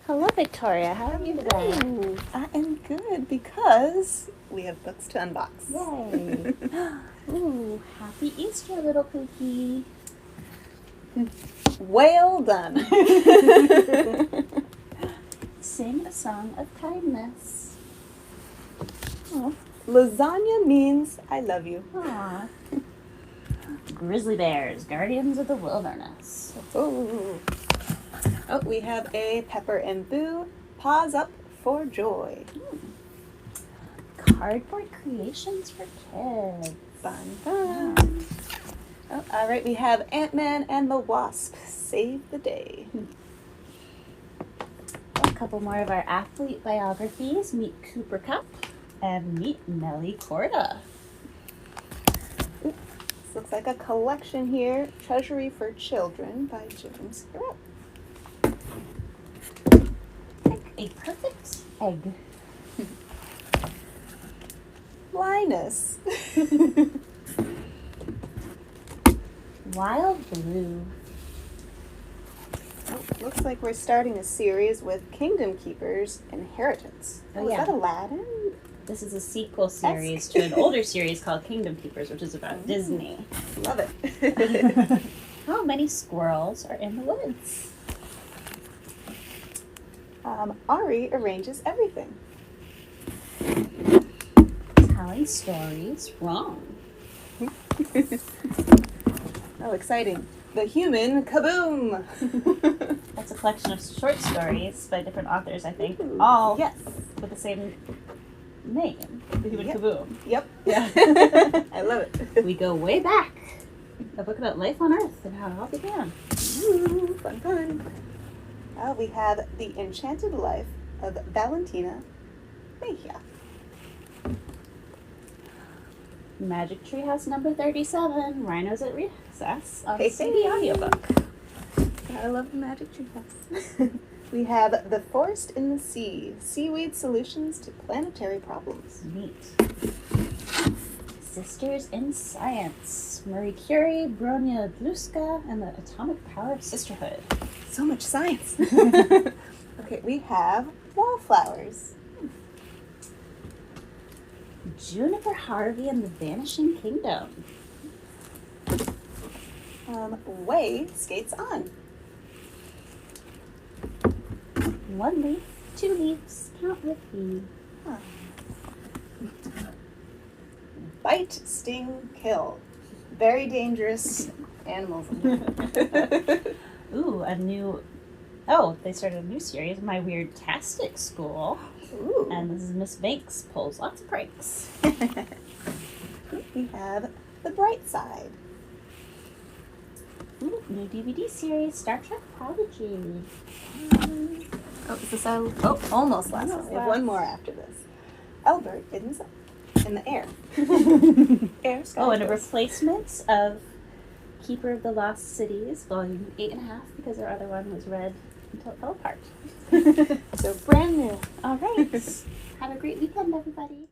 Hello, Victoria. How are you today? Ooh, I am good because we have books to unbox. Yay. Ooh, happy Easter, little Pookie. Well done. Sing a song of kindness. Oh, lasagna means I love you. Aw. Grizzly bears, guardians of the wilderness. Oh, we have a Pepper and Boo, Paws Up for Joy. Cardboard creations for kids. Fun. Oh, all right, we have Ant-Man and the Wasp, Save the Day. A couple more of our athlete biographies. Meet Cooper Cup and meet Nellie Corda. This looks like a collection here, Treasury for Children by James Garrett. A perfect egg. Linus. Wild Blue. Oh, looks like we're starting a series with Kingdom Keepers Inheritance. Oh, Is yeah. that Aladdin? This is a sequel series to an older series called Kingdom Keepers, which is about Disney. Love it. How many squirrels are in the woods? Ari arranges everything. Telling stories wrong. Oh, exciting. The Human Kaboom. That's a collection of short stories by different authors, I think. Ooh, All yes. with the same name. The Human Yep. Kaboom. Yep. Yeah. I love it. We go way back. A book about life on Earth and how it all began. Ooh, fun. We have The Enchanted Life of Valentina Mejia. Magic Tree House number 37, Rhinos at Recess on Hey, CD audiobook. I love the Magic Tree House. We have The Forest in the Sea, Seaweed Solutions to Planetary Problems. Neat. Sisters in Science, Marie Curie, Bronya Bluska, and the Atomic Power of Sisterhood. So much science. Okay, we have Wallflowers. Juniper Harvey and the Vanishing Kingdom. Way Skates On. One leaf, two leaves, count with me. Huh. Bite, Sting, Kill. Very dangerous animals. Ooh, a new... Oh, they started a new series, My Weird-tastic School. Ooh. And this is Miss Banks pulls lots of pranks. We have The Bright Side. Ooh, new DVD series, Star Trek Prodigy. Is this our... Oh, almost last one. We have one more after this. Albert in the air. Air, sky, Oh, and a ghost. replacement of Keeper of the Lost Cities, volume 8.5, because our other one was read until it fell apart. So brand new. All right. Have a great weekend, everybody.